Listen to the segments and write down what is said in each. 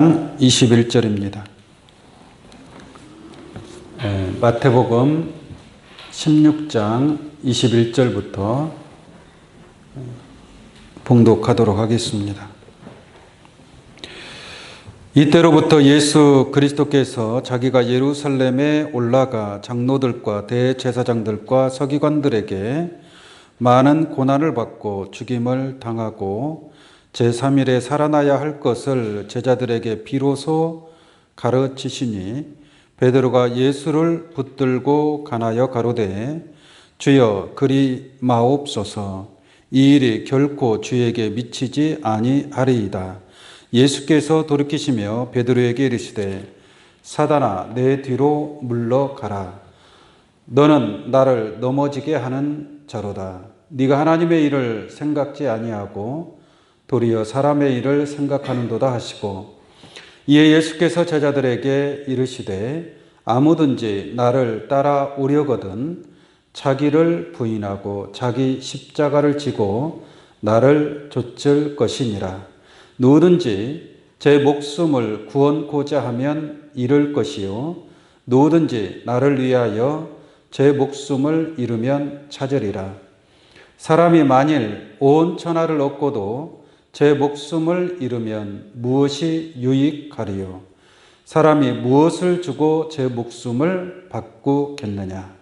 21절입니다. 마태복음 16장 21절부터 봉독하도록 하겠습니다. 이때로부터 예수 그리스도께서 자기가 예루살렘에 올라가 장로들과 대제사장들과 서기관들에게 많은 고난을 받고 죽임을 당하고 제3일에 살아나야 할 것을 제자들에게 비로소 가르치시니 베드로가 예수를 붙들고 가나여 가로되 주여 그리 마옵소서 이 일이 결코 주에게 미치지 아니하리이다. 예수께서 돌이키시며 베드로에게 이르시되 사단아 내 뒤로 물러가라. 너는 나를 넘어지게 하는 자로다. 네가 하나님의 일을 생각지 아니하고 도리어 사람의 일을 생각하는도다 하시고 이에 예수께서 제자들에게 이르시되 아무든지 나를 따라오려거든 자기를 부인하고 자기 십자가를 지고 나를 좇을 것이니라. 누구든지 제 목숨을 구원고자 하면 잃을 것이요 누구든지 나를 위하여 제 목숨을 잃으면 찾으리라. 사람이 만일 온 천하를 얻고도 제 목숨을 잃으면 무엇이 유익하리요? 사람이 무엇을 주고 제 목숨을 바꾸겠느냐?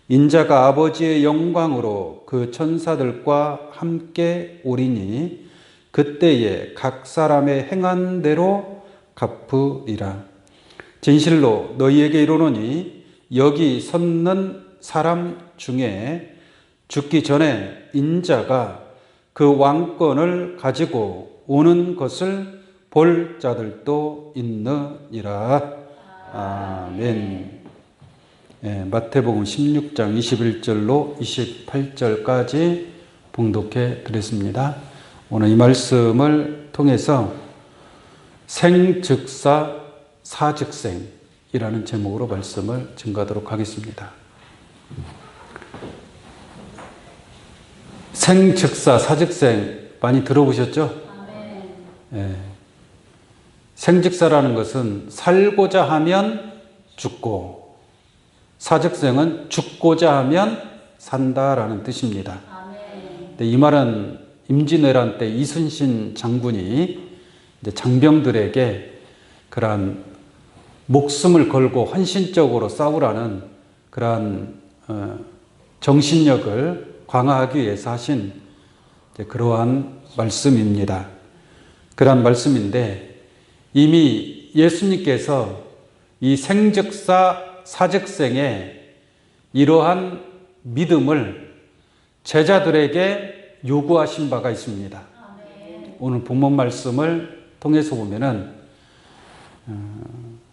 인자가 아버지의 영광으로 그 천사들과 함께 오리니 그때에 각 사람의 행한 대로 갚으리라. 진실로 너희에게 이르노니 여기 섰는 사람 중에 죽기 전에 인자가 그 왕권을 가지고 오는 것을 볼 자들도 있느니라. 아멘. 마태복음 16장 21절로 28절까지 봉독해 드렸습니다. 오늘 이 말씀을 통해서 생즉사 사즉생이라는 제목으로 말씀을 증거하도록 하겠습니다. 생즉사 사즉생 많이 들어보셨죠? 네. 생즉사라는 것은 살고자 하면 죽고 사즉생은 죽고자 하면 산다라는 뜻입니다. 근데 이 말은 임진왜란 때 이순신 장군이 이제 장병들에게 그러한 목숨을 걸고 헌신적으로 싸우라는 그러한 정신력을 강화하기 위해서 하신 그러한 말씀입니다. 그러한 말씀인데 이미 예수님께서 이 생즉사 사즉생의 이러한 믿음을 제자들에게 요구하신 바가 있습니다. 오늘 본문 말씀을 통해서 보면은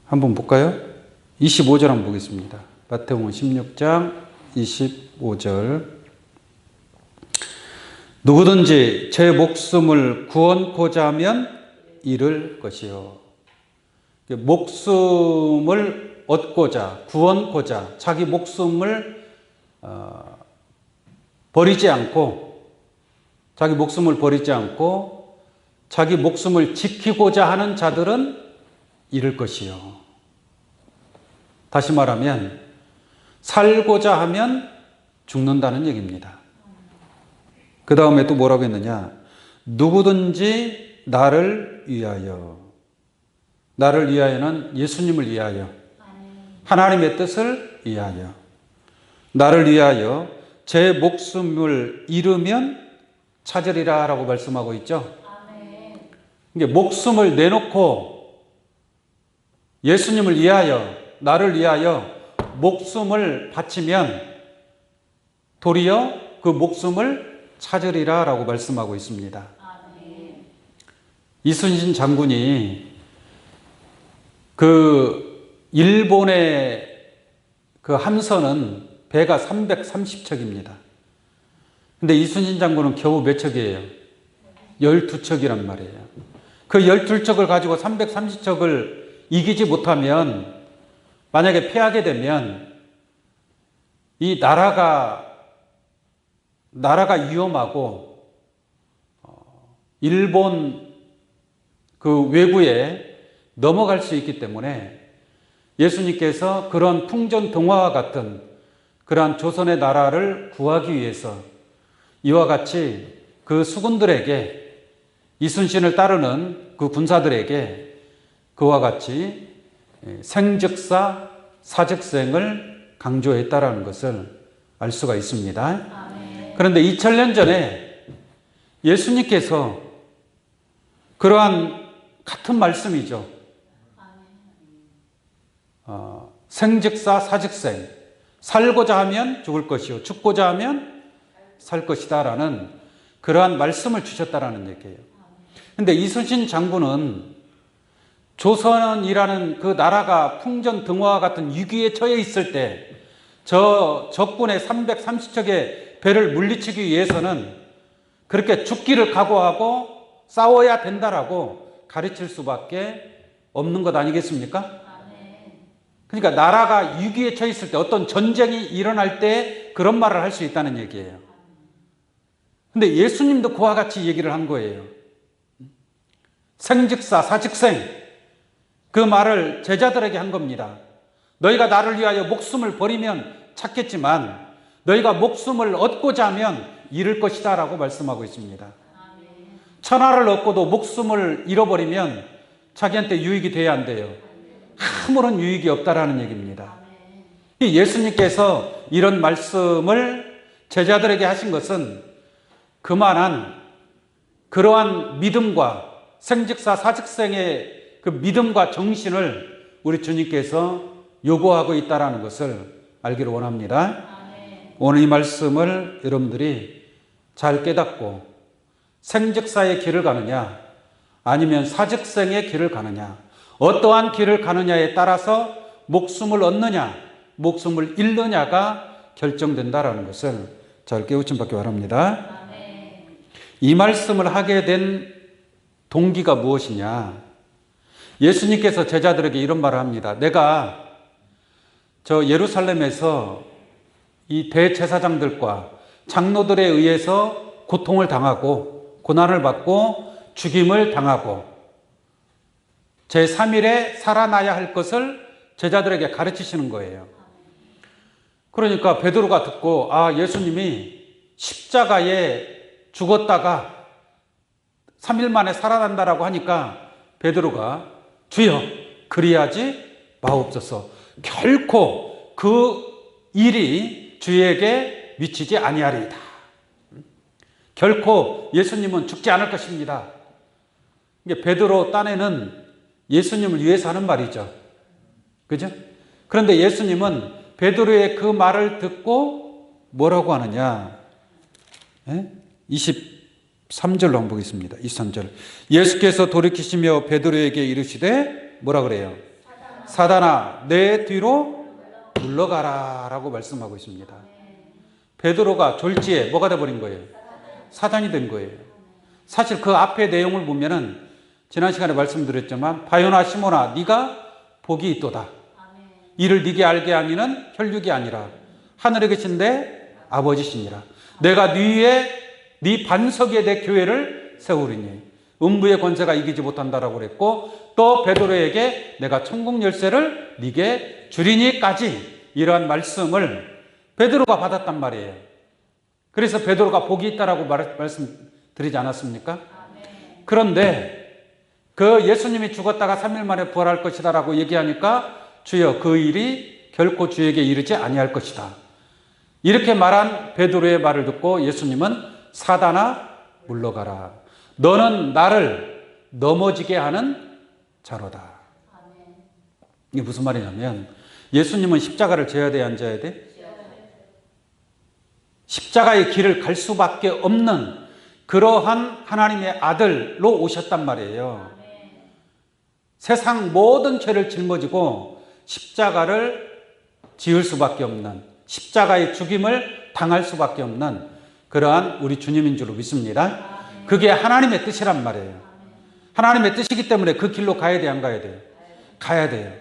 한번 볼까요? 25절 한번 보겠습니다. 마태복음 16장 25절 누구든지 제 목숨을 구원코자 하면 잃을 것이요. 목숨을 얻고자, 구원코자, 자기 목숨을 버리지 않고, 자기 목숨을 지키고자 하는 자들은 잃을 것이요. 다시 말하면, 살고자 하면 죽는다는 얘기입니다. 그 다음에 또 뭐라고 했느냐? 누구든지 나를 위하여. 나를 위하여는 예수님을 위하여. 하나님의 뜻을 위하여. 나를 위하여 제 목숨을 잃으면 찾으리라 라고 말씀하고 있죠. 그러니까 목숨을 내놓고 예수님을 위하여, 나를 위하여 목숨을 바치면 도리어 그 목숨을 찾으리라 라고 말씀하고 있습니다. 이순신 장군이 그 일본의 그 함선은 배가 330척입니다. 근데 이순신 장군은 겨우 몇 척이에요? 12척이란 말이에요. 그 12척을 가지고 330척을 이기지 못하면 만약에 패하게 되면 이 나라가 위험하고 일본 그 외구에 넘어갈 수 있기 때문에 예수님께서 그런 풍전등화와 같은 그러한 조선의 나라를 구하기 위해서 이와 같이 그 수군들에게, 이순신을 따르는 그 군사들에게 그와 같이 생즉사 사즉생을 강조했다라는 것을 알 수가 있습니다. 그런데 2000년 전에 예수님께서 그러한 같은 말씀이죠. 생즉사 사즉생, 살고자 하면 죽을 것이요 죽고자 하면 살 것이다 라는 그러한 말씀을 주셨다라는 얘기예요. 근데 이순신 장군은 조선이라는 그 나라가 풍전등화와 같은 위기에 처해 있을 때 저 적군의 330척의 배를 물리치기 위해서는 그렇게 죽기를 각오하고 싸워야 된다라고 가르칠 수밖에 없는 것 아니겠습니까? 그러니까 나라가 위기에 처해 있을 때, 어떤 전쟁이 일어날 때 그런 말을 할 수 있다는 얘기예요. 근데 예수님도 그와 같이 얘기를 한 거예요. 생즉사 사즉생, 그 말을 제자들에게 한 겁니다. 너희가 나를 위하여 목숨을 버리면 찾겠지만 너희가 목숨을 얻고자 하면 잃을 것이다 라고 말씀하고 있습니다. 천하를 얻고도 목숨을 잃어버리면 자기한테 유익이 돼야 안 돼요. 아무런 유익이 없다라는 얘기입니다. 예수님께서 이런 말씀을 제자들에게 하신 것은 그만한 그러한 믿음과 생즉사 사즉생의 그 믿음과 정신을 우리 주님께서 요구하고 있다는 것을 알기를 원합니다. 오늘 이 말씀을 여러분들이 잘 깨닫고 생즉사의 길을 가느냐 아니면 사즉생의 길을 가느냐, 어떠한 길을 가느냐에 따라서 목숨을 얻느냐 목숨을 잃느냐가 결정된다라는 것을 잘 깨우침 받기 바랍니다. 이 말씀을 하게 된 동기가 무엇이냐? 예수님께서 제자들에게 이런 말을 합니다. 내가 저 예루살렘에서 이 대제사장들과 장로들에 의해서 고통을 당하고 고난을 받고 죽임을 당하고 제3일에 살아나야 할 것을 제자들에게 가르치시는 거예요. 그러니까 베드로가 듣고 예수님이 십자가에 죽었다가 3일 만에 살아난다라고 하니까 베드로가 주여 그리하지 마옵소서, 결코 그 일이 주에게 미치지 아니하리이다. 결코 예수님은 죽지 않을 것입니다. 이게 베드로 딴에는 예수님을 위해서 하는 말이죠. 그죠? 그런데 예수님은 베드로의 그 말을 듣고 뭐라고 하느냐? 23절로 한번 보겠습니다. 23절. 예수께서 돌이키시며 베드로에게 이르시되 뭐라 그래요? 사단아 내 뒤로 물러가라 라고 말씀하고 있습니다. 베드로가 졸지에 뭐가 돼버린 거예요? 사단이 된 거예요. 사실 그 앞의 내용을 보면은 지난 시간에 말씀드렸지만 바요나 시몬아 네가 복이 있도다. 이를 네게 알게 하니는 혈육이 아니라 하늘에 계신 내 아버지시니라. 내가 네 위에 네 반석 위에 내 교회를 세우리니 음부의 권세가 이기지 못한다라고 그랬고, 또 베드로에게 내가 천국 열쇠를 네게 주리니까지 이러한 말씀을 베드로가 받았단 말이에요. 그래서 베드로가 복이 있다라고 말씀드리지 않았습니까? 그런데 그 예수님이 죽었다가 3일 만에 부활할 것이다 라고 얘기하니까 주여 그 일이 결코 주에게 이르지 아니할 것이다. 이렇게 말한 베드로의 말을 듣고 예수님은 사단아 물러가라. 너는 나를 넘어지게 하는 자로다. 이게 무슨 말이냐면 예수님은 십자가를 져야 돼, 안 져야 돼? 십자가의 길을 갈 수밖에 없는 그러한 하나님의 아들로 오셨단 말이에요. 세상 모든 죄를 짊어지고 십자가를 지을 수밖에 없는, 십자가의 죽임을 당할 수밖에 없는 그러한 우리 주님인 줄로 믿습니다. 그게 하나님의 뜻이란 말이에요. 하나님의 뜻이기 때문에 그 길로 가야 돼, 안 가야 돼요? 가야 돼요.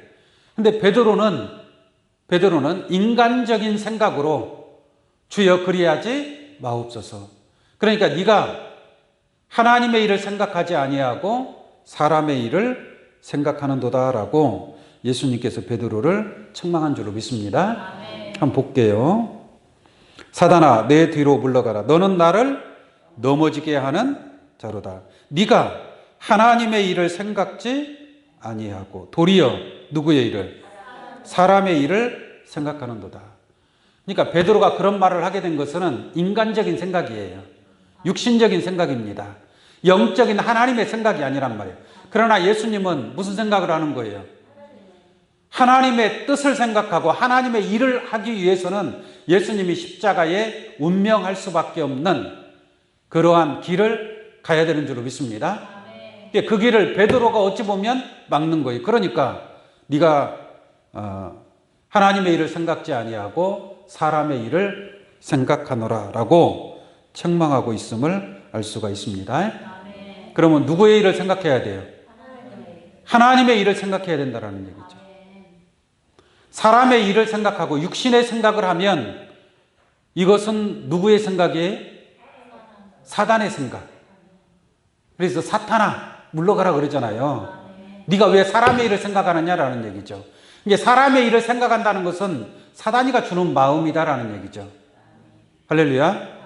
근데 베드로는 인간적인 생각으로 주여 그리하지 마옵소서. 그러니까 네가 하나님의 일을 생각하지 아니하고 사람의 일을 생각하는도다라고 예수님께서 베드로를 책망한 줄로 믿습니다. 한번 볼게요. 사단아 내 뒤로 물러가라. 너는 나를 넘어지게 하는 자로다. 네가 하나님의 일을 생각지 아니하고 도리어 누구의 일을? 사람의 일을 생각하는도다. 그러니까 베드로가 그런 말을 하게 된 것은 인간적인 생각이에요. 육신적인 생각입니다. 영적인 하나님의 생각이 아니란 말이에요. 그러나 예수님은 무슨 생각을 하는 거예요? 하나님의 뜻을 생각하고 하나님의 일을 하기 위해서는 예수님이 십자가에 운명할 수밖에 없는 그러한 길을 가야 되는 줄로 믿습니다. 그 길을 베드로가 어찌 보면 막는 거예요. 그러니까 네가 하나님의 일을 생각지 아니하고 사람의 일을 생각하노라 라고 책망하고 있음을 알 수가 있습니다. 그러면 누구의 일을 생각해야 돼요? 하나님의 일을 생각해야 된다는 얘기죠. 사람의 일을 생각하고 육신의 생각을 하면 이것은 누구의 생각이에요? 사단의 생각. 그래서 사탄아 물러가라 그러잖아요. 네가 왜 사람의 일을 생각하느냐라는 얘기죠. 이게 사람의 일을 생각한다는 것은 사단이가 주는 마음이다라는 얘기죠. 할렐루야.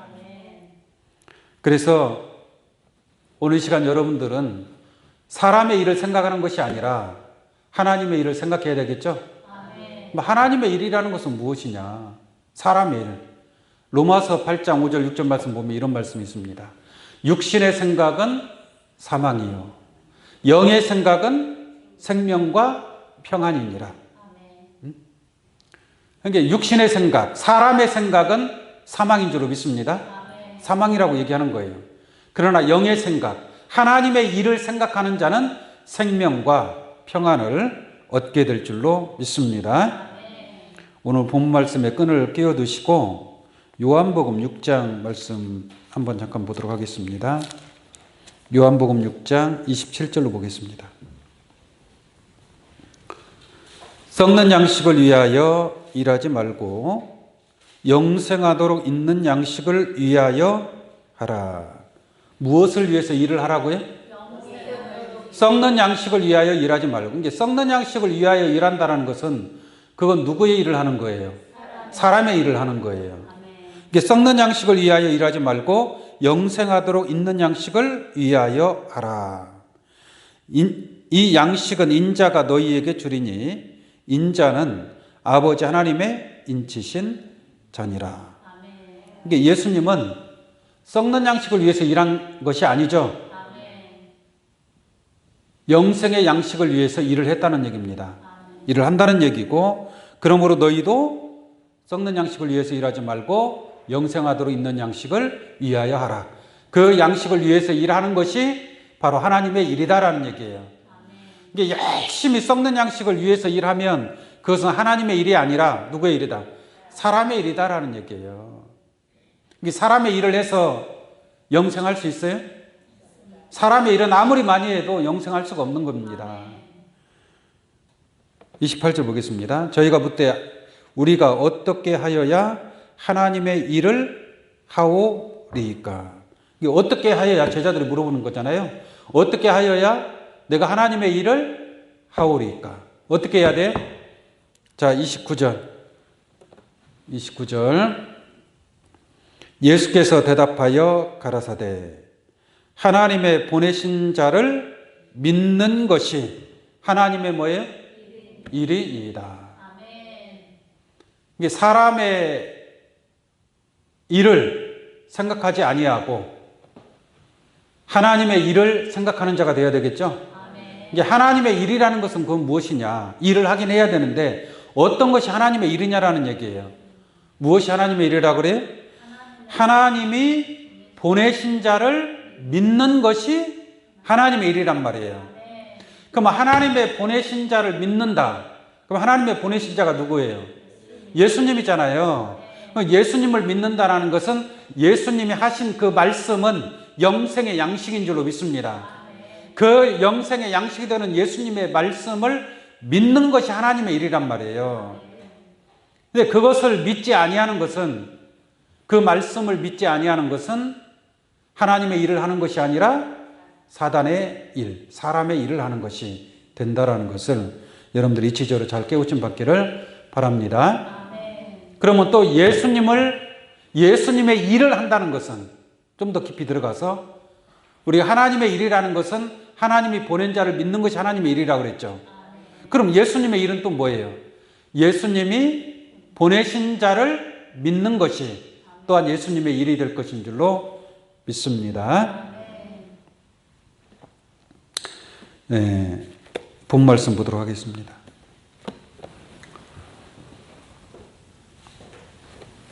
그래서 오늘 시간 여러분들은 사람의 일을 생각하는 것이 아니라 하나님의 일을 생각해야 되겠죠. 하나님의 일이라는 것은 무엇이냐? 사람의 일. 로마서 8장 5절 6절 말씀 보면 이런 말씀이 있습니다. 육신의 생각은 사망이요 영의 생각은 생명과 평안이니라. 그러니까 육신의 생각, 사람의 생각은 사망인 줄로 믿습니다. 사망이라고 얘기하는 거예요. 그러나 영의 생각, 하나님의 일을 생각하는 자는 생명과 평안을 얻게 될 줄로 믿습니다. 오늘 본 말씀에 끈을 끼워두시고 요한복음 6장 말씀 한번 잠깐 보도록 하겠습니다. 요한복음 6장 27절로 보겠습니다. 썩는 양식을 위하여 일하지 말고 영생하도록 있는 양식을 위하여 하라. 무엇을 위해서 일을 하라고요? 썩는 양식을 위하여 일하지 말고. 이게 썩는 양식을 위하여 일한다는 것은 그건 누구의 일을 하는 거예요? 사람의 일을 하는 거예요. 이게 썩는 양식을 위하여 일하지 말고 영생하도록 있는 양식을 위하여 하라. 이 양식은 인자가 너희에게 주리니 인자는 아버지 하나님의 인치신 자니라. 이게 예수님은 썩는 양식을 위해서 일한 것이 아니죠. 영생의 양식을 위해서 일을 했다는 얘기입니다. 일을 한다는 얘기고, 그러므로 너희도 썩는 양식을 위해서 일하지 말고 영생하도록 있는 양식을 위하여 하라. 그 양식을 위해서 일하는 것이 바로 하나님의 일이다라는 얘기예요. 이게 열심히 썩는 양식을 위해서 일하면 그것은 하나님의 일이 아니라 누구의 일이다? 사람의 일이다라는 얘기예요. 이게 사람의 일을 해서 영생할 수 있어요? 사람의 일은 아무리 많이 해도 영생할 수가 없는 겁니다. 28절 보겠습니다. 저희가 묻되 우리가 어떻게 하여야 하나님의 일을 하오리이까? 이게 어떻게 하여야, 제자들이 물어보는 거잖아요. 어떻게 하여야 내가 하나님의 일을 하오리이까? 어떻게 해야 돼? 자, 29절. 예수께서 대답하여 가라사대 하나님의 보내신 자를 믿는 것이 하나님의 뭐예요? 일이니이다. 이게 사람의 일을 생각하지 아니하고 하나님의 일을 생각하는 자가 되어야 되겠죠? 이게 하나님의 일이라는 것은 그건 무엇이냐? 일을 하긴 해야 되는데 어떤 것이 하나님의 일이냐라는 얘기예요. 무엇이 하나님의 일이라고 그래요? 하나님이 보내신 자를 믿는 것이 하나님의 일이란 말이에요. 그럼 하나님의 보내신 자를 믿는다. 그럼 하나님의 보내신 자가 누구예요? 예수님이잖아요. 예수님을 믿는다라는 것은 예수님이 하신 그 말씀은 영생의 양식인 줄로 믿습니다. 그 영생의 양식이 되는 예수님의 말씀을 믿는 것이 하나님의 일이란 말이에요. 근데 그것을 믿지 아니하는 것은, 그 말씀을 믿지 아니하는 것은 하나님의 일을 하는 것이 아니라 사단의 일, 사람의 일을 하는 것이 된다라는 것을 여러분들이 이치적으로 잘 깨우침 받기를 바랍니다. 그러면 또 예수님의 일을 한다는 것은 좀 더 깊이 들어가서 우리 하나님의 일이라는 것은 하나님이 보낸 자를 믿는 것이 하나님의 일이라고 그랬죠. 그럼 예수님의 일은 또 뭐예요? 예수님이 보내신 자를 믿는 것이 또한 예수님의 일이 될 것인 줄로 믿습니다. 네, 본 말씀 보도록 하겠습니다.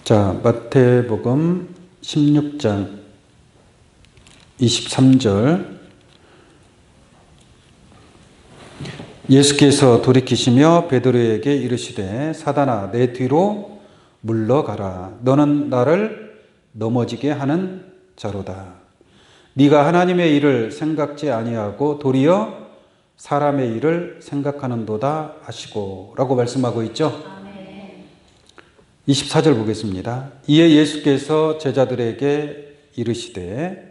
자, 마태복음 16장 23절. 예수께서 돌이키시며 베드로에게 이르시되 사단아 내 뒤로 물러가라. 너는 나를 넘어지게 하는 자로다. 네가 하나님의 일을 생각지 아니하고 도리어 사람의 일을 생각하는도다 하시고 라고 말씀하고 있죠. 24절 보겠습니다. 이에 예수께서 제자들에게 이르시되,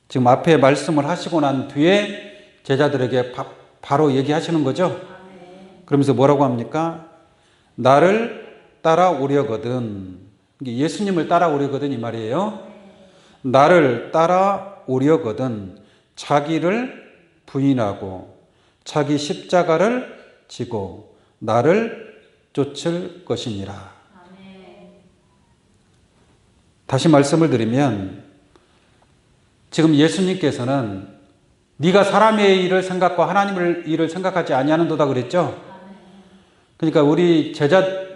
지금 앞에 말씀을 하시고 난 뒤에 제자들에게 바로 얘기하시는 거죠. 그러면서 뭐라고 합니까? 나를 따라오려거든, 예수님을 따라오려거든 이 말이에요. 나를 따라오려거든 자기를 부인하고 자기 십자가를 지고 나를 쫓을 것이니라. 다시 말씀을 드리면 지금 예수님께서는 네가 사람의 일을 생각과 하나님의 일을 생각하지 아니하는도다 그랬죠. 그러니까 우리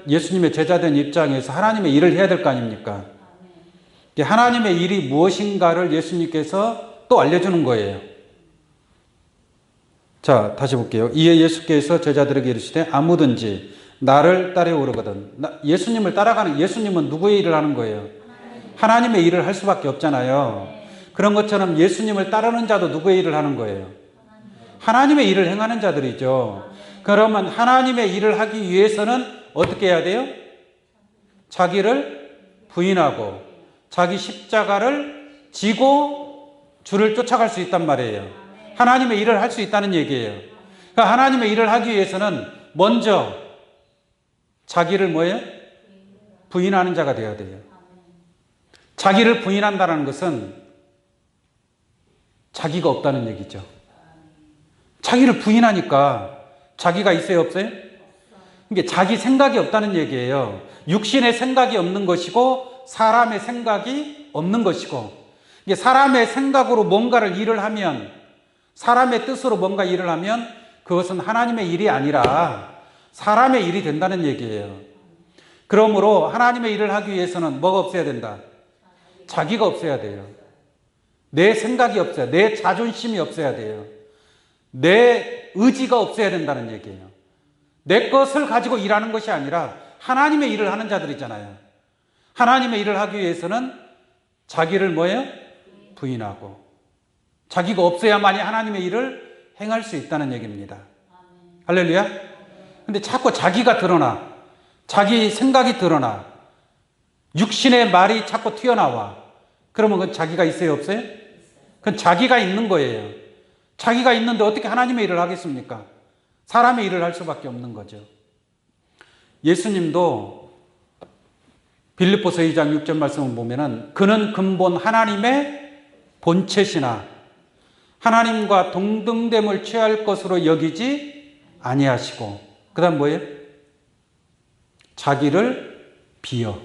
예수님의 제자된 입장에서 하나님의 일을 해야 될 거 아닙니까? 하나님의 일이 무엇인가를 예수님께서 또 알려주는 거예요. 자, 다시 볼게요. 이에 예수께서 제자들에게 이르시되 아무든지 나를 따라오려거든. 예수님을 따라가는, 예수님은 누구의 일을 하는 거예요? 하나님의 일을 할 수밖에 없잖아요. 그런 것처럼 예수님을 따르는 자도 누구의 일을 하는 거예요? 하나님의 일을 행하는 자들이죠. 그러면 하나님의 일을 하기 위해서는 어떻게 해야 돼요? 자기를 부인하고 자기 십자가를 지고 주를 쫓아갈 수 있단 말이에요. 하나님의 일을 할 수 있다는 얘기예요. 그러니까 하나님의 일을 하기 위해서는 먼저 자기를 뭐예요? 부인하는 자가 되어야 돼요. 자기를 부인한다는 것은 자기가 없다는 얘기죠. 자기를 부인하니까 자기가 있어요, 없어요? 이게 자기 생각이 없다는 얘기예요. 육신의 생각이 없는 것이고 사람의 생각이 없는 것이고, 이게 사람의 생각으로 뭔가를 일을 하면, 사람의 뜻으로 뭔가 일을 하면 그것은 하나님의 일이 아니라 사람의 일이 된다는 얘기예요. 그러므로 하나님의 일을 하기 위해서는 뭐가 없어야 된다? 자기가 없어야 돼요. 내 생각이 없어야, 내 자존심이 없어야 돼요. 내 의지가 없어야 된다는 얘기예요. 내 것을 가지고 일하는 것이 아니라 하나님의 일을 하는 자들이잖아요. 하나님의 일을 하기 위해서는 자기를 뭐예요? 부인하고 자기가 없어야만이 하나님의 일을 행할 수 있다는 얘기입니다. 할렐루야. 근데 자꾸 자기가 드러나, 자기 생각이 드러나, 육신의 말이 자꾸 튀어나와. 그러면 그건 자기가 있어요, 없어요? 그건 자기가 있는 거예요. 자기가 있는데 어떻게 하나님의 일을 하겠습니까? 사람의 일을 할 수밖에 없는 거죠. 예수님도 빌립보서 2장 6절 말씀을 보면은 그는 근본 하나님의 본체시나 하나님과 동등됨을 취할 것으로 여기지 아니하시고, 그 다음 뭐예요? 자기를 비어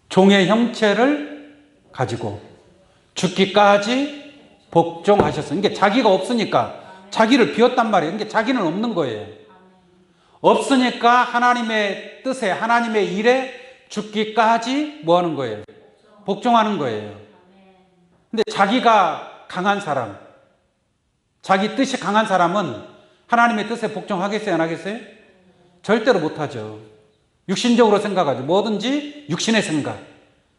종의 형체를 가지고 죽기까지 복종하셨어요. 그러니까 자기가 없으니까 자기를 비웠단 말이에요. 그러니까 자기는 없는 거예요. 없으니까 하나님의 뜻에, 하나님의 일에 죽기까지 뭐 하는 거예요? 복종하는 거예요. 근데 자기가 강한 사람, 자기 뜻이 강한 사람은 하나님의 뜻에 복종하겠어요, 안 하겠어요? 절대로 못하죠. 육신적으로 생각하죠. 뭐든지 육신의 생각,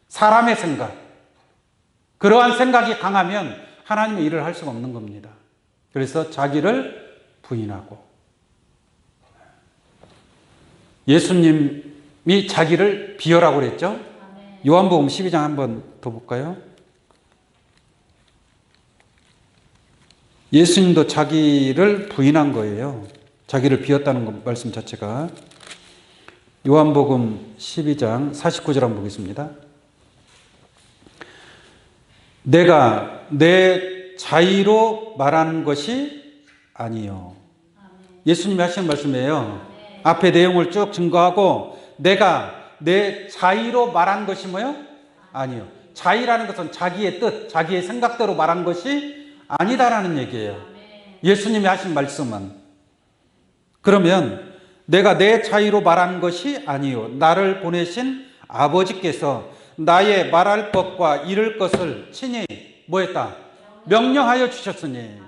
사람의 생각, 그러한 생각이 강하면 하나님의 일을 할 수가 없는 겁니다. 그래서 자기를 부인하고, 예수님이 자기를 비어라고 그랬죠. 요한복음 12장 한번 더 볼까요? 예수님도 자기를 부인한 거예요. 자기를 비웠다는 말씀 자체가. 요한복음 12장 49절 한번 보겠습니다. 내가 내 자의로 말하는 것이 아니요. 예수님이 하신 말씀이에요. 앞에 내용을 쭉 증거하고 내가 내 자의로 말한 것이 뭐요? 아니요. 자의라는 것은 자기의 뜻, 자기의 생각대로 말한 것이 아니다라는 얘기예요. 예수님이 하신 말씀은. 그러면 내가 내 자의로 말한 것이 아니요. 나를 보내신 아버지께서 나의 말할 것과 이룰 것을 친히 뭐했다? 명령하여 주셨으니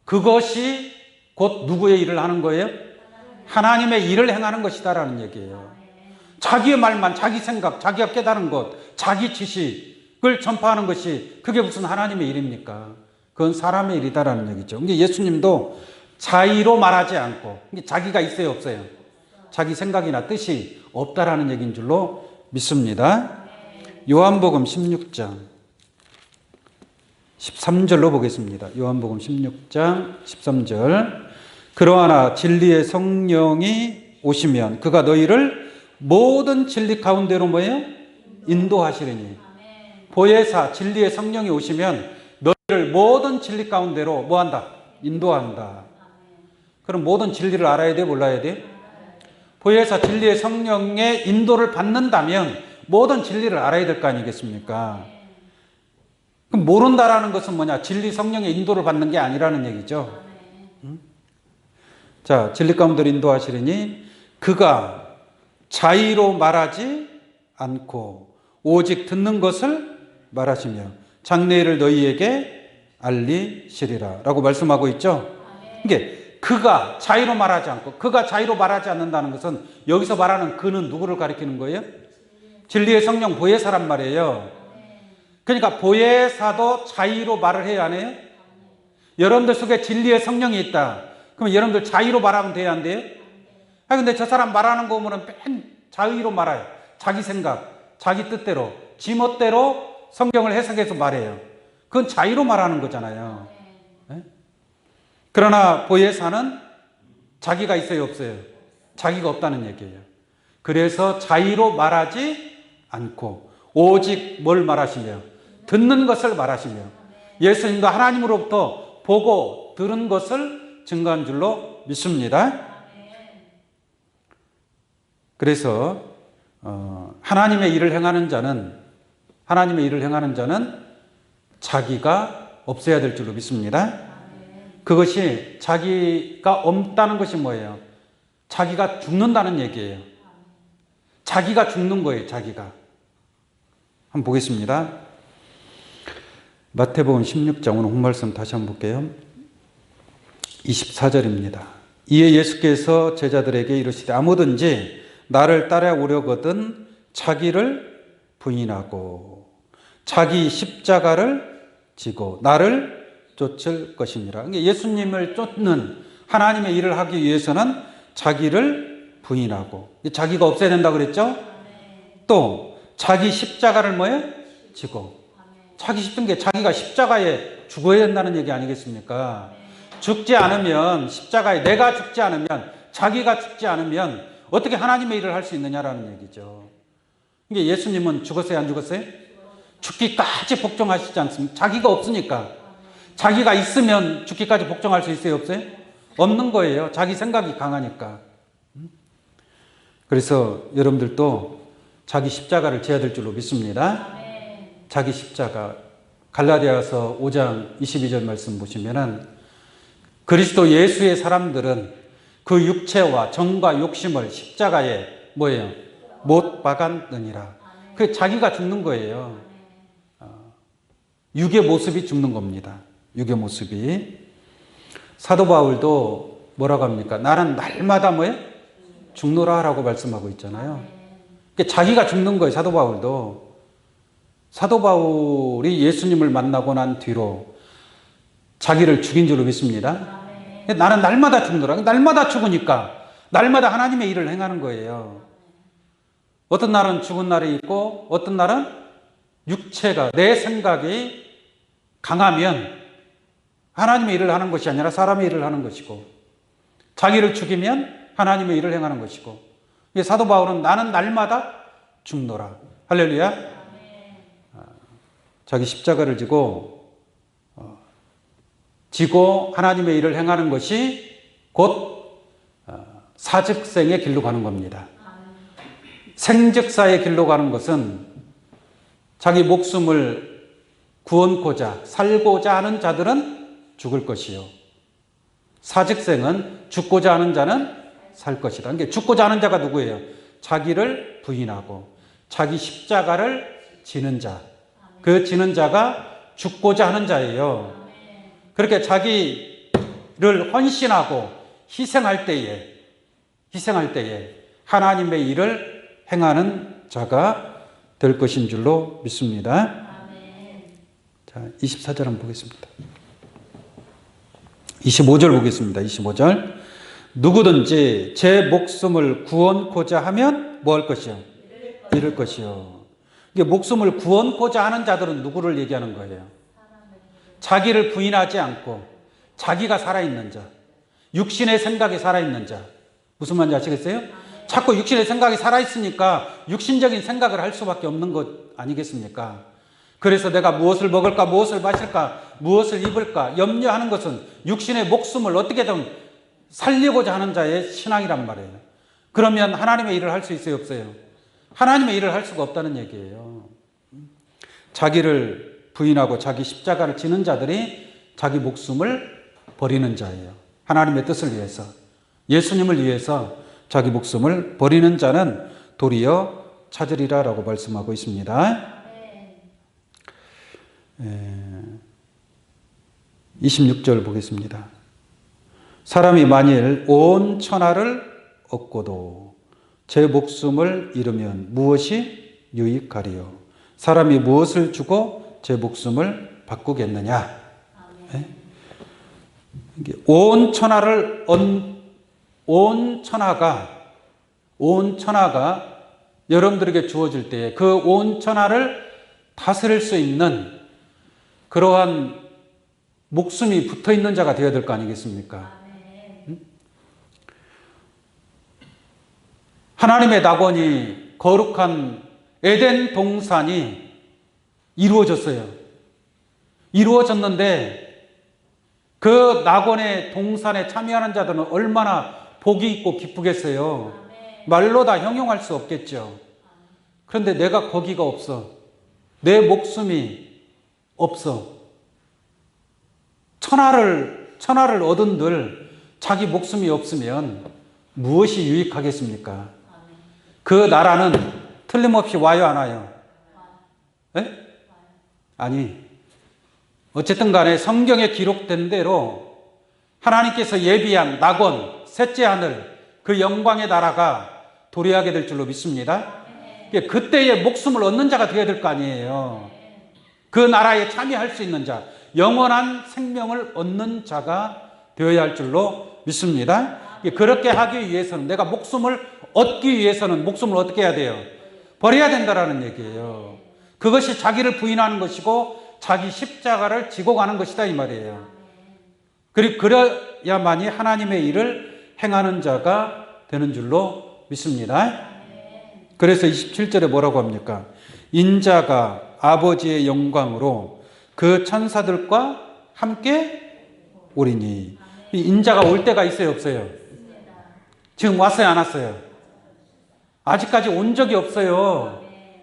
그것이 곧 누구의 일을 하는 거예요? 하나님의 일을 행하는 것이다라는 얘기예요. 자기의 말만, 자기 생각, 자기가 깨달은 것, 자기 지식을 전파하는 것이 그게 무슨 하나님의 일입니까? 그건 사람의 일이다라는 얘기죠. 근데 예수님도 자의로 말하지 않고 자기가 있어요, 없어요? 자기 생각이나 뜻이 없다라는 얘기인 줄로 믿습니다. 요한복음 16장 13절로 보겠습니다. 요한복음 16장 13절. 그러하나 진리의 성령이 오시면 그가 너희를 모든 진리 가운데로 뭐예요? 인도하시리니. 보혜사 진리의 성령이 오시면 너희를 모든 진리 가운데로 뭐한다? 인도한다. 그럼 모든 진리를 알아야 돼? 몰라야 돼? 보혜사 진리의 성령의 인도를 받는다면 모든 진리를 알아야 될 거 아니겠습니까? 그럼 모른다라는 것은 뭐냐? 진리 성령의 인도를 받는 게 아니라는 얘기죠. 자, 진리 가운데로 인도하시리니 그가 자의로 말하지 않고 오직 듣는 것을 말하시며 장래일을 너희에게 알리시리라 라고 말씀하고 있죠. 이게 그가 자의로 말하지 않고 그가 자의로 말하지 않는다는 것은 여기서 말하는 그는 누구를 가리키는 거예요? 진리의 성령 보혜사란 말이에요. 그러니까 보혜사도 자의로 말을 해야 안 해요? 여러분들 속에 진리의 성령이 있다. 그럼 여러분들 자의로 말하면 돼야 안 돼요? 근데 저 사람 말하는 거 보면 맨 자의로 말해요. 자기 생각, 자기 뜻대로, 지멋대로 성경을 해석해서 말해요. 그건 자의로 말하는 거잖아요. 네? 그러나 보혜사는 자기가 있어요, 없어요? 자기가 없다는 얘기예요. 그래서 자의로 말하지 않고 오직 뭘 말하시며 듣는 것을 말하시며 예수님도 하나님으로부터 보고 들은 것을 증거한 줄로 믿습니다. 그래서 하나님의 일을 행하는 자는 자기가 없어야 될 줄로 믿습니다. 그것이 자기가 없다는 것이 뭐예요? 자기가 죽는다는 얘기예요. 자기가 죽는 거예요, 자기가. 한번 보겠습니다. 마태복음 16장 오늘 홍말씀 다시 한번 볼게요. 24절입니다. 이에 예수께서 제자들에게 이르시되 아무든지 나를 따라오려거든 자기를 부인하고 자기 십자가를 지고 나를 쫓을 것이니라. 그러니까 예수님을 쫓는 하나님의 일을 하기 위해서는 자기를 부인하고 자기가 없어야 된다고 그랬죠? 또 자기 십자가를 뭐예요? 지고. 자기 십자가 게 자기가 십자가에 죽어야 된다는 얘기 아니겠습니까? 죽지 않으면 십자가에 내가 죽지 않으면 자기가 죽지 않으면 어떻게 하나님의 일을 할 수 있느냐라는 얘기죠. 이게 예수님은 죽었어요, 안 죽었어요? 죽기까지 복종하시지 않습니까? 자기가 없으니까. 자기가 있으면 죽기까지 복종할 수 있어요, 없어요? 없는 거예요. 자기 생각이 강하니까. 그래서 여러분들도 자기 십자가를 져야 될 줄로 믿습니다. 자기 십자가. 갈라디아서 5장 22절 말씀 보시면은 그리스도 예수의 사람들은 그 육체와 정과 욕심을 십자가에 뭐예요? 못 박았느니라. 그 자기가 죽는 거예요. 육의 모습이 죽는 겁니다. 육의 모습이. 사도 바울도 뭐라고 합니까? 나는 날마다 뭐예요? 죽노라라고 말씀하고 있잖아요. 자기가 죽는 거예요, 사도 바울도. 사도 바울이 예수님을 만나고 난 뒤로 자기를 죽인 줄로 믿습니다. 나는 날마다 죽노라. 날마다 죽으니까 날마다 하나님의 일을 행하는 거예요. 어떤 날은 죽은 날이 있고 어떤 날은 육체가 내 생각이 강하면 하나님의 일을 하는 것이 아니라 사람의 일을 하는 것이고, 자기를 죽이면 하나님의 일을 행하는 것이고, 사도 바울은 나는 날마다 죽노라. 할렐루야. 자기 십자가를 지고 하나님의 일을 행하는 것이 곧 사직생의 길로 가는 겁니다. 생직사의 길로 가는 것은 자기 목숨을 구원코자 살고자 하는 자들은 죽을 것이요, 사직생은 죽고자 하는 자는 살 것이다. 그러니까 죽고자 하는 자가 누구예요? 자기를 부인하고 자기 십자가를 지는 자, 그 지는 자가 죽고자 하는 자예요. 그렇게 자기를 헌신하고 희생할 때에 하나님의 일을 행하는 자가 될 것인 줄로 믿습니다. 자, 24절 한번 보겠습니다. 25절 보겠습니다. 25절. 누구든지 제 목숨을 구원코자 하면 뭐 할 것이요? 잃을 것이요. 이게 목숨을 구원코자 하는 자들은 누구를 얘기하는 거예요? 자기를 부인하지 않고 자기가 살아있는 자, 육신의 생각이 살아있는 자. 무슨 말인지 아시겠어요? 자꾸 육신의 생각이 살아있으니까 육신적인 생각을 할 수밖에 없는 것 아니겠습니까? 그래서 내가 무엇을 먹을까, 무엇을 마실까, 무엇을 입을까 염려하는 것은 육신의 목숨을 어떻게든 살리고자 하는 자의 신앙이란 말이에요. 그러면 하나님의 일을 할 수 있어요, 없어요? 하나님의 일을 할 수가 없다는 얘기예요. 자기를 부인하고 자기 십자가를 지는 자들이 자기 목숨을 버리는 자예요. 하나님의 뜻을 위해서, 예수님을 위해서 자기 목숨을 버리는 자는 도리어 찾으리라 라고 말씀하고 있습니다. 26절 보겠습니다. 사람이 만일 온 천하를 얻고도 제 목숨을 잃으면 무엇이 유익하리요? 사람이 무엇을 주고 제 목숨을 바꾸겠느냐? 네? 온 천하가 여러분들에게 주어질 때에 그 온 천하를 다스릴 수 있는 그러한 목숨이 붙어 있는 자가 되어야 될 거 아니겠습니까? 하나님의 낙원이 거룩한 에덴 동산이 이루어졌어요. 이루어졌는데 그 낙원의 동산에 참여하는 자들은 얼마나 복이 있고 기쁘겠어요. 말로 다 형용할 수 없겠죠. 그런데 내가 거기가 없어. 내 목숨이 없어. 천하를 얻은들 자기 목숨이 없으면 무엇이 유익하겠습니까? 그 나라는 틀림없이 와요, 안 와요? 네? 아니, 어쨌든 간에 성경에 기록된 대로 하나님께서 예비한 낙원, 셋째 하늘, 그 영광의 나라가 도래하게 될 줄로 믿습니다. 그때의 목숨을 얻는 자가 되어야 될 거 아니에요. 그 나라에 참여할 수 있는 자, 영원한 생명을 얻는 자가 되어야 할 줄로 믿습니다. 그렇게 하기 위해서는, 내가 목숨을 얻기 위해서는 목숨을 어떻게 해야 돼요? 버려야 된다라는 얘기예요. 그것이 자기를 부인하는 것이고 자기 십자가를 지고 가는 것이다 이 말이에요. 그리고 그래야만이 하나님의 일을 행하는 자가 되는 줄로 믿습니다. 그래서 27절에 뭐라고 합니까? 인자가 아버지의 영광으로 그 천사들과 함께 오리니. 인자가 올 때가 있어요, 없어요? 지금 왔어요, 안 왔어요? 아직까지 온 적이 없어요.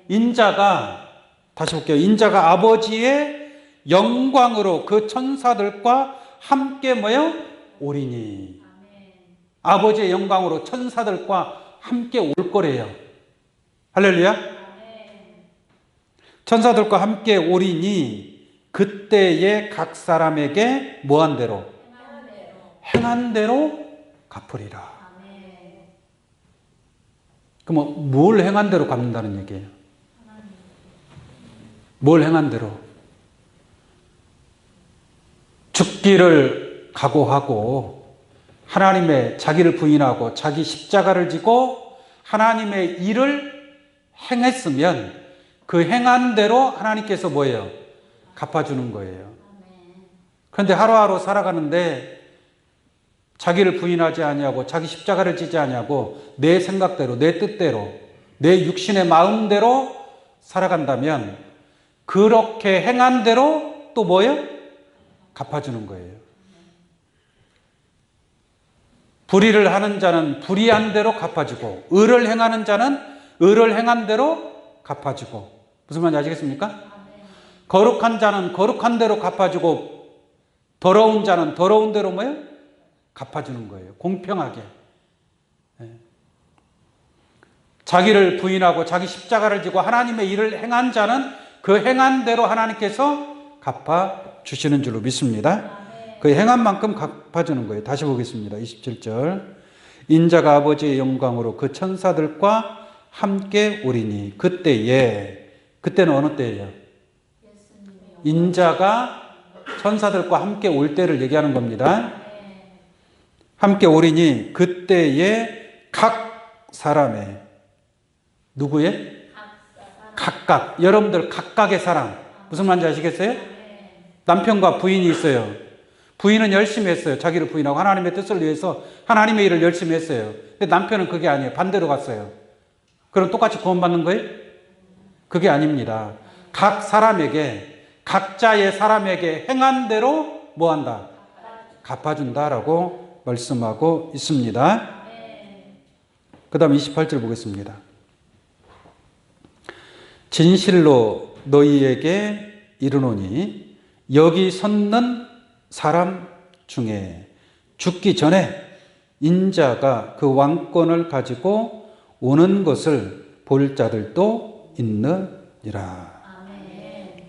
인자가, 다시 볼게요. 인자가 아버지의 영광으로 그 천사들과 함께 뭐요? 오리니. 아버지의 영광으로 천사들과 함께 올 거래요. 할렐루야. 천사들과 함께 오리니 그때에 각 사람에게 뭐한 대로? 행한 대로 갚으리라. 그럼 뭘 행한 대로 갚는다는 얘기예요? 뭘 행한 대로? 죽기를 각오하고 하나님의 자기를 부인하고 자기 십자가를 지고 하나님의 일을 행했으면 그 행한 대로 하나님께서 뭐예요? 갚아주는 거예요. 그런데 하루하루 살아가는데 자기를 부인하지 아니하고 자기 십자가를 지지 아니하고 내 생각대로, 내 뜻대로, 내 육신의 마음대로 살아간다면 그렇게 행한 대로 또 뭐예요? 갚아주는 거예요. 불의를 하는 자는 불의한 대로 갚아주고 의를 행하는 자는 의를 행한 대로 갚아주고. 무슨 말인지 아시겠습니까? 거룩한 자는 거룩한 대로 갚아주고 더러운 자는 더러운 대로 뭐예요? 갚아주는 거예요. 공평하게. 자기를 부인하고 자기 십자가를 지고 하나님의 일을 행한 자는 그 행한 대로 하나님께서 갚아주시는 줄로 믿습니다. 그 행한 만큼 갚아주는 거예요. 다시 보겠습니다. 27절. 인자가 아버지의 영광으로 그 천사들과 함께 오리니 그때는 어느 때예요? 인자가 천사들과 함께 올 때를 얘기하는 겁니다. 함께 오리니 그때에 각 사람의 누구의? 각각. 여러분들 각각의 사람. 무슨 말인지 아시겠어요? 남편과 부인이 있어요. 부인은 열심히 했어요. 자기를 부인하고 하나님의 뜻을 위해서 하나님의 일을 열심히 했어요. 근데 남편은 그게 아니에요. 반대로 갔어요. 그럼 똑같이 구원받는 거예요? 그게 아닙니다. 각 사람에게, 각자의 사람에게 행한 대로 뭐 한다? 갚아준다라고 말씀하고 있습니다. 그 다음 28절 보겠습니다. 진실로 너희에게 이르노니 여기 섰는 사람 중에 죽기 전에 인자가 그 왕권을 가지고 오는 것을 볼 자들도 있느니라.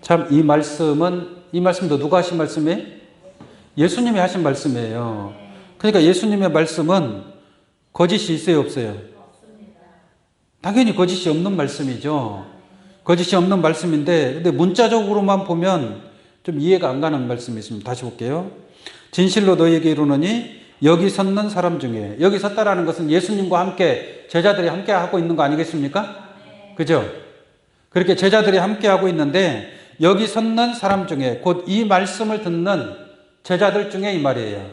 참 이 말씀도 누가 하신 말씀이에요? 예수님이 하신 말씀이에요. 그러니까 예수님의 말씀은 거짓이 있어요, 없어요? 당연히 거짓이 없는 말씀이죠. 거짓이 없는 말씀인데, 근데 문자적으로만 보면 좀 이해가 안 가는 말씀이 있습니다. 다시 볼게요. 진실로 너희에게 이르노니 여기 섰는 사람 중에, 여기 섰다라는 것은 예수님과 함께 제자들이 함께 하고 있는 거 아니겠습니까? 그죠? 그렇게 제자들이 함께 하고 있는데 여기 섰는 사람 중에 곧 이 말씀을 듣는 제자들 중에 이 말이에요.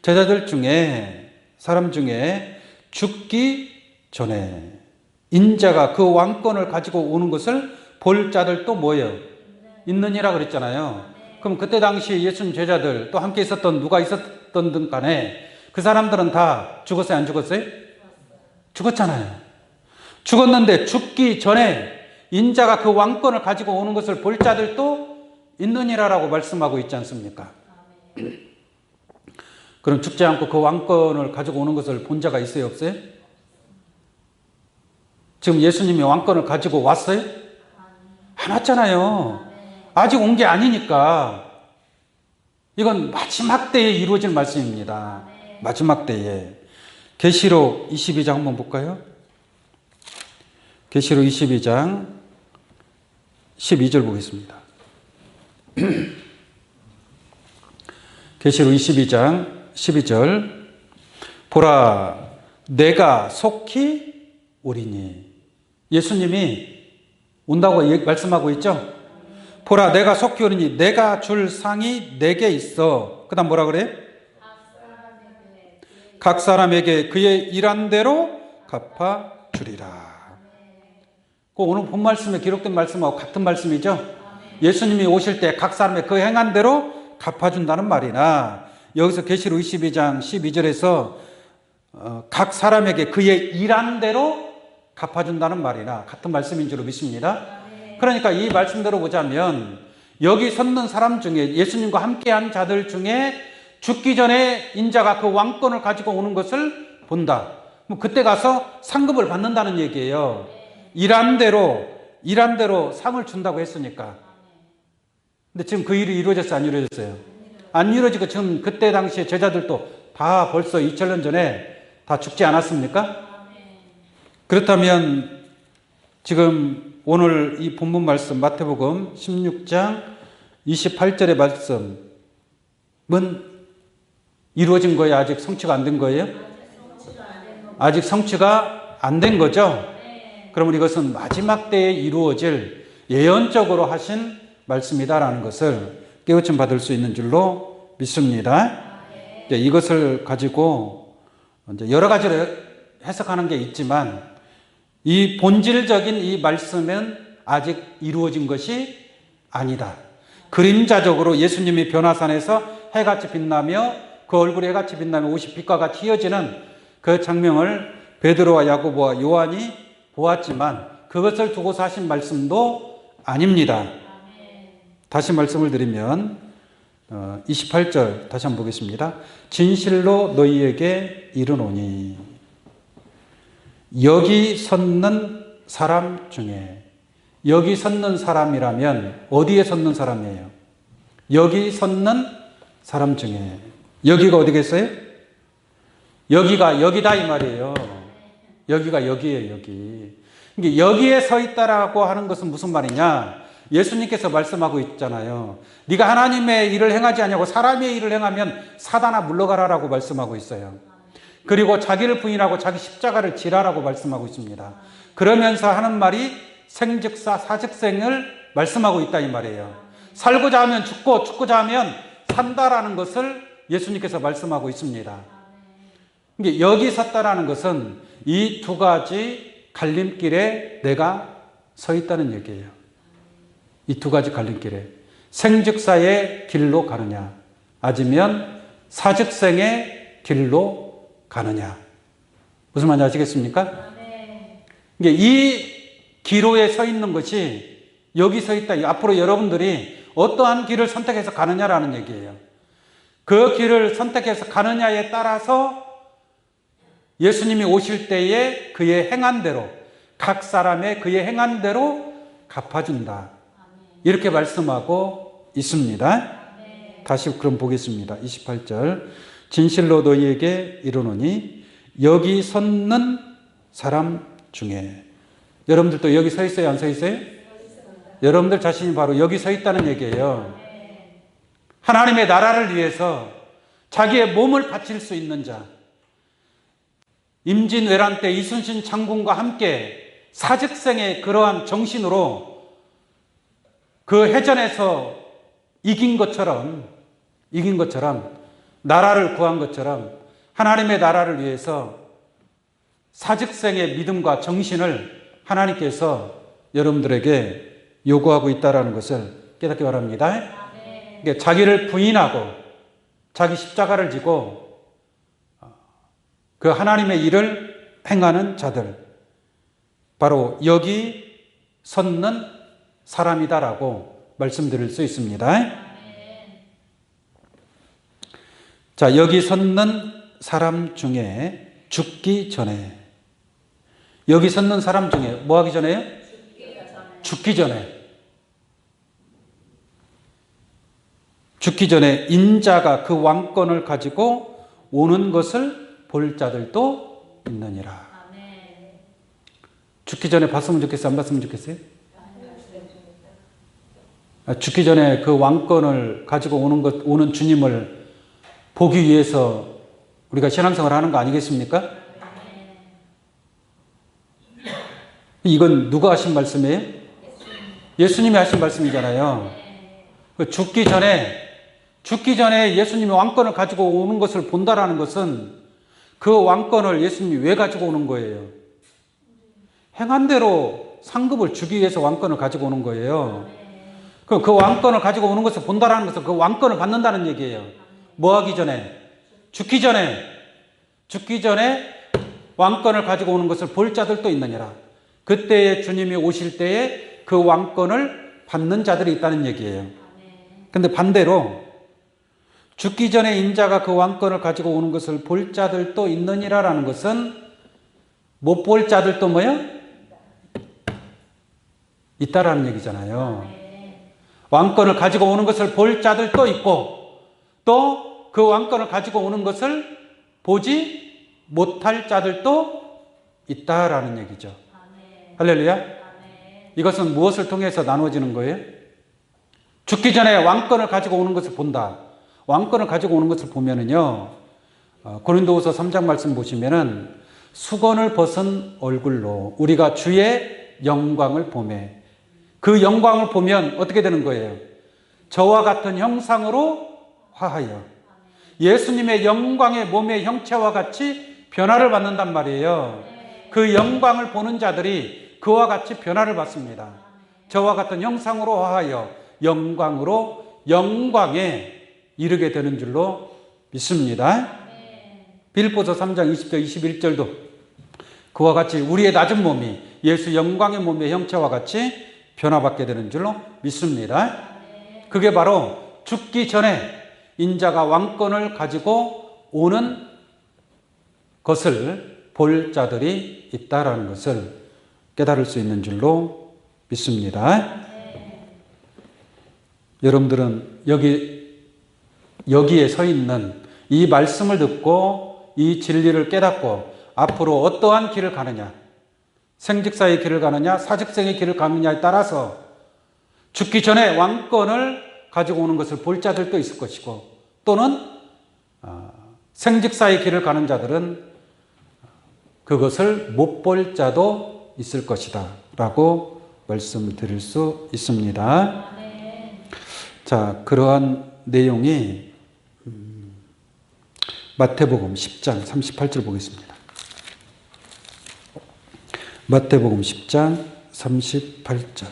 제자들 중에 사람 중에 죽기 전에 인자가 그 왕권을 가지고 오는 것을 볼 자들도 뭐예요? 있느니라 그랬잖아요. 그럼 그때 당시 예수님 제자들 또 함께 있었던 누가 있었던 간에 그 사람들은 다 죽었어요? 안 죽었어요? 죽었잖아요. 죽었는데 죽기 전에 인자가 그 왕권을 가지고 오는 것을 볼 자들도 있느니라라고 말씀하고 있지 않습니까? 그럼 죽지 않고 그 왕권을 가지고 오는 것을 본 자가 있어요? 없어요? 지금 예수님이 왕권을 가지고 왔어요? 안 왔잖아요. 아직 온 게 아니니까 이건 마지막 때에 이루어질 말씀입니다. 마지막 때에. 계시록 22장 한번 볼까요? 계시록 22장 12절 보겠습니다. 계시록 22장 12절. 보라 내가 속히 오리니. 예수님이 온다고 말씀하고 있죠? 보라 내가 속히 오리니 내가 줄 상이 내게 있어. 그 다음 뭐라 그래요? 각 사람에게 그의 일한 대로 갚아주리라. 오늘 본 말씀에 기록된 말씀하고 같은 말씀이죠? 예수님이 오실 때 각 사람의 그 행한 대로 갚아준다는 말이나 여기서 계시록 22장 12절에서 각 사람에게 그의 일한 대로 갚아준다는 말이나 같은 말씀인 줄로 믿습니다. 그러니까 이 말씀대로 보자면 여기 섰는 사람 중에 예수님과 함께한 자들 중에 죽기 전에 인자가 그 왕권을 가지고 오는 것을 본다. 그때 가서 상급을 받는다는 얘기예요. 일한 대로 상을 준다고 했으니까. 근데 지금 그 일이 이루어졌어요? 안 이루어졌어요? 안 이루어지고 지금 그때 당시에 제자들도 다 벌써 2000년 전에 다 죽지 않았습니까? 그렇다면 지금 오늘 이 본문 말씀 마태복음 16장 28절의 말씀은 이루어진 거예요? 아직 성취가 안 된 거예요? 아직 성취가 안 된 거죠? 그러면 이것은 마지막 때에 이루어질 예언적으로 하신 말씀이다라는 것을 깨우침 받을 수 있는 줄로 믿습니다. 이것을 가지고 이제 여러 가지로 해석하는 게 있지만 이 본질적인 이 말씀은 아직 이루어진 것이 아니다. 그림자적으로 예수님이 변화산에서 해같이 빛나며 그 얼굴이 해같이 빛나며 옷이 빛과 같이 휘어지는 그 장면을 베드로와 야고보와 요한이 보았지만 그것을 두고서 하신 말씀도 아닙니다. 다시 말씀을 드리면 28절 다시 한번 보겠습니다. 진실로 너희에게 이르노니 여기 섰는 사람 중에, 여기 섰는 사람이라면 어디에 섰는 사람이에요? 여기 섰는 사람 중에, 여기가 어디겠어요? 여기가 여기다 이 말이에요. 여기가 여기예요. 여기. 여기에 서 있다라고 하는 것은 무슨 말이냐? 예수님께서 말씀하고 있잖아요. 네가 하나님의 일을 행하지 않냐고 사람의 일을 행하면 사단아 물러가라라고 말씀하고 있어요. 그리고 자기를 부인하고 자기 십자가를 지라라고 말씀하고 있습니다. 그러면서 하는 말이 생즉사 사즉생을 말씀하고 있다 이 말이에요. 살고자 하면 죽고 죽고자 하면 산다라는 것을 예수님께서 말씀하고 있습니다. 여기 섰다라는 것은 이 두 가지 갈림길에 내가 서 있다는 얘기예요. 이 두 가지 갈림길에 생즉사의 길로 가느냐 아니면 사즉생의 길로 가느냐. 무슨 말인지 아시겠습니까? 이 기로에 서 있는 것이 여기 서 있다. 앞으로 여러분들이 어떠한 길을 선택해서 가느냐라는 얘기예요. 그 길을 선택해서 가느냐에 따라서 예수님이 오실 때에 그의 행한 대로 각 사람의 그의 행한 대로 갚아준다. 이렇게 말씀하고 있습니다. 다시 그럼 보겠습니다. 28절 진실로 너희에게 이르노니 여기 섰는 사람 중에, 여러분들도 여기 서 있어요? 안 서 있어요? 여러분들 자신이 바로 여기 서 있다는 얘기예요. 하나님의 나라를 위해서 자기의 몸을 바칠 수 있는 자, 임진왜란 때 이순신 장군과 함께 사즉생의 그러한 정신으로 그 해전에서 이긴 것처럼 나라를 구한 것처럼 하나님의 나라를 위해서 사즉생의 믿음과 정신을 하나님께서 여러분들에게 요구하고 있다는 것을 깨닫기 바랍니다. 그러니까 자기를 부인하고 자기 십자가를 지고 그 하나님의 일을 행하는 자들, 바로 여기 섰는 사람이다라고 말씀드릴 수 있습니다. 자, 여기 섰는 사람 중에 죽기 전에, 여기 섰는 사람 중에 뭐 하기 전에요? 죽기 전에. 죽기 전에 인자가 그 왕권을 가지고 오는 것을 볼 자들도 있느니라. 죽기 전에 봤으면 좋겠어요? 안 봤으면 좋겠어요? 죽기 전에 그 왕권을 가지고 오는 주님을 보기 위해서 우리가 신앙생활을 하는 거 아니겠습니까? 이건 누가 하신 말씀이에요? 예수님이 하신 말씀이잖아요. 죽기 전에 예수님이 왕권을 가지고 오는 것을 본다라는 것은 그 왕권을 예수님이 왜 가지고 오는 거예요? 행한 대로 상급을 주기 위해서 왕권을 가지고 오는 거예요. 그럼 그 왕권을 가지고 오는 것을 본다라는 것은 그 왕권을 받는다는 얘기예요. 뭐 하기 전에? 죽기 전에 왕권을 가지고 오는 것을 볼 자들도 있느니라. 그때에 주님이 오실 때에 그 왕권을 받는 자들이 있다는 얘기예요. 근데 반대로 죽기 전에 인자가 그 왕권을 가지고 오는 것을 볼 자들도 있느니라라는 것은 못 볼 자들도 뭐요? 있다라는 얘기잖아요. 왕권을 가지고 오는 것을 볼 자들도 있고 또 그 왕권을 가지고 오는 것을 보지 못할 자들도 있다라는 얘기죠. 할렐루야. 이것은 무엇을 통해서 나누어지는 거예요? 죽기 전에 왕권을 가지고 오는 것을 본다. 왕권을 가지고 오는 것을 보면은요, 고린도후서 3장 말씀 보시면은 수건을 벗은 얼굴로 우리가 주의 영광을 보매, 그 영광을 보면 어떻게 되는 거예요? 저와 같은 형상으로 화하여 예수님의 영광의 몸의 형체와 같이 변화를 받는단 말이에요. 그 영광을 보는 자들이 그와 같이 변화를 받습니다. 저와 같은 형상으로 화하여 영광으로 영광에 이르게 되는 줄로 믿습니다. 빌립보서 3장 20절 21절도 그와 같이 우리의 낮은 몸이 예수 영광의 몸의 형체와 같이 변화받게 되는 줄로 믿습니다. 그게 바로 죽기 전에 인자가 왕권을 가지고 오는 것을 볼 자들이 있다라는 것을 깨달을 수 있는 줄로 믿습니다. 여러분들은 여기에 서 있는 이 말씀을 듣고 이 진리를 깨닫고 앞으로 어떠한 길을 가느냐, 생직사의 길을 가느냐, 사직생의 길을 가느냐에 따라서 죽기 전에 왕권을 가지고 오는 것을 볼 자들도 있을 것이고, 또는 생직사의 길을 가는 자들은 그것을 못 볼 자도 있을 것이다 라고 말씀드릴 수 있습니다. 자, 그러한 내용이 마태복음 10장 38절 보겠습니다. 마태복음 10장 38절.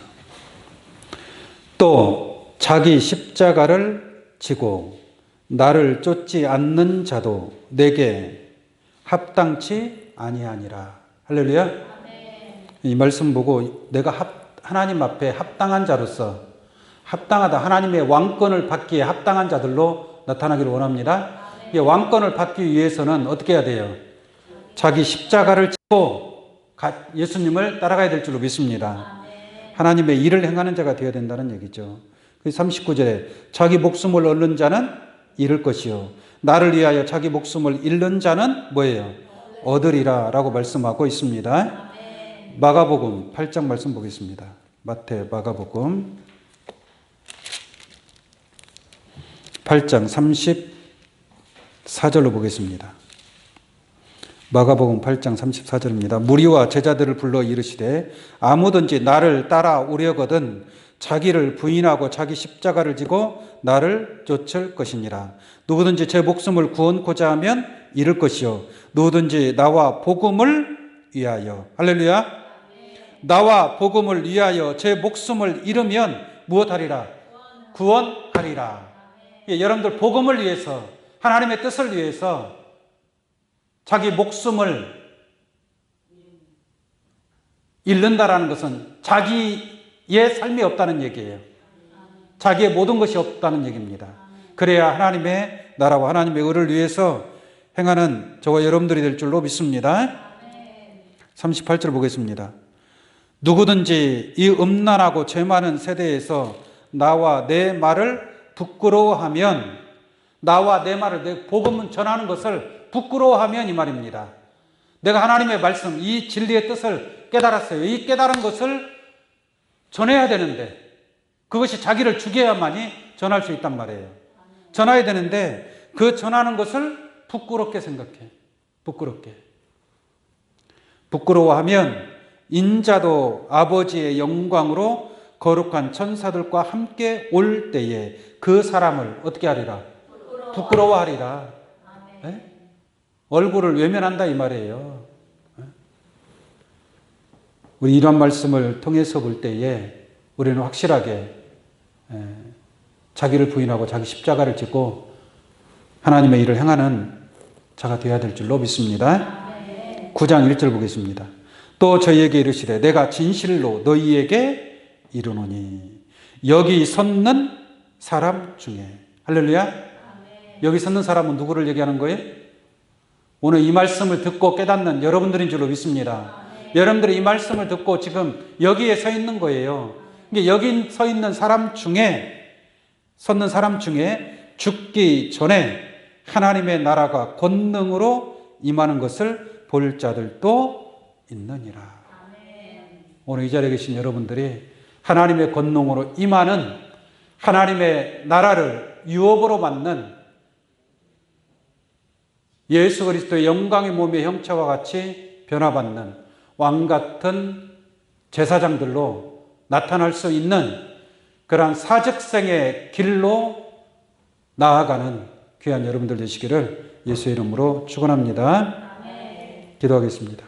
또 자기 십자가를 지고 나를 쫓지 않는 자도 내게 합당치 아니하니라. 할렐루야. 이 말씀 보고 내가 하나님 앞에 합당한 자로서, 합당하다, 하나님의 왕권을 받기에 합당한 자들로 나타나기를 원합니다. 이 왕권을 받기 위해서는 어떻게 해야 돼요? 자기 십자가를 지고 예수님을 따라가야 될 줄로 믿습니다. 하나님의 일을 행하는 자가 되어야 된다는 얘기죠. 39절에 자기 목숨을 얻는 자는 잃을 것이요 나를 위하여 자기 목숨을 잃는 자는 뭐예요? 얻으리라 라고 말씀하고 있습니다. 마가복음 8장 말씀 보겠습니다. 마가복음 8장 34절로 보겠습니다. 마가복음 8장 34절입니다. 무리와 제자들을 불러 이르시되 아무든지 나를 따라오려거든 자기를 부인하고 자기 십자가를 지고 나를 쫓을 것이니라. 누구든지 제 목숨을 구원코자 하면 잃을 것이요 누구든지 나와 복음을 위하여, 할렐루야, 나와 복음을 위하여 제 목숨을 잃으면 무엇하리라? 구원하리라. 여러분들 복음을 위해서, 하나님의 뜻을 위해서 자기 목숨을 잃는다라는 것은 자기의 삶이 없다는 얘기예요. 자기의 모든 것이 없다는 얘기입니다. 그래야 하나님의 나라와 하나님의 의를 위해서 행하는 저와 여러분들이 될 줄로 믿습니다. 38절 보겠습니다. 누구든지 이 음란하고 죄 많은 세대에서 나와 내 말을 부끄러워하면, 나와 내 말을, 내 복음을 전하는 것을 부끄러워하면 이 말입니다. 내가 하나님의 말씀, 이 진리의 뜻을 깨달았어요. 이 깨달은 것을 전해야 되는데 그것이 자기를 죽여야만이 전할 수 있단 말이에요. 전해야 되는데 그 전하는 것을 부끄럽게 생각해. 부끄러워하면 인자도 아버지의 영광으로 거룩한 천사들과 함께 올 때에 그 사람을 어떻게 하리라? 부끄러워하리라. 네? 얼굴을 외면한다 이 말이에요. 우리 이런 말씀을 통해서 볼 때에 우리는 확실하게 자기를 부인하고 자기 십자가를 짓고 하나님의 일을 행하는 자가 되어야 될 줄로 믿습니다. 9장 1절 보겠습니다. 또 저희에게 이르시되 내가 진실로 너희에게 이르노니 여기 섰는 사람 중에, 할렐루야, 여기 섰는 사람은 누구를 얘기하는 거예요? 오늘 이 말씀을 듣고 깨닫는 여러분들인 줄로 믿습니다. 여러분들이 이 말씀을 듣고 지금 여기에 서 있는 거예요. 여기 서 있는 사람 중에, 섰는 사람 중에 죽기 전에 하나님의 나라가 권능으로 임하는 것을 볼 자들도 있느니라. 오늘 이 자리에 계신 여러분들이 하나님의 권능으로 임하는, 하나님의 나라를 유업으로 받는 예수 그리스도의 영광의 몸의 형체와 같이 변화받는 왕 같은 제사장들로 나타날 수 있는 그러한 사직생의 길로 나아가는 귀한 여러분들 되시기를 예수의 이름으로 축원합니다. 기도하겠습니다.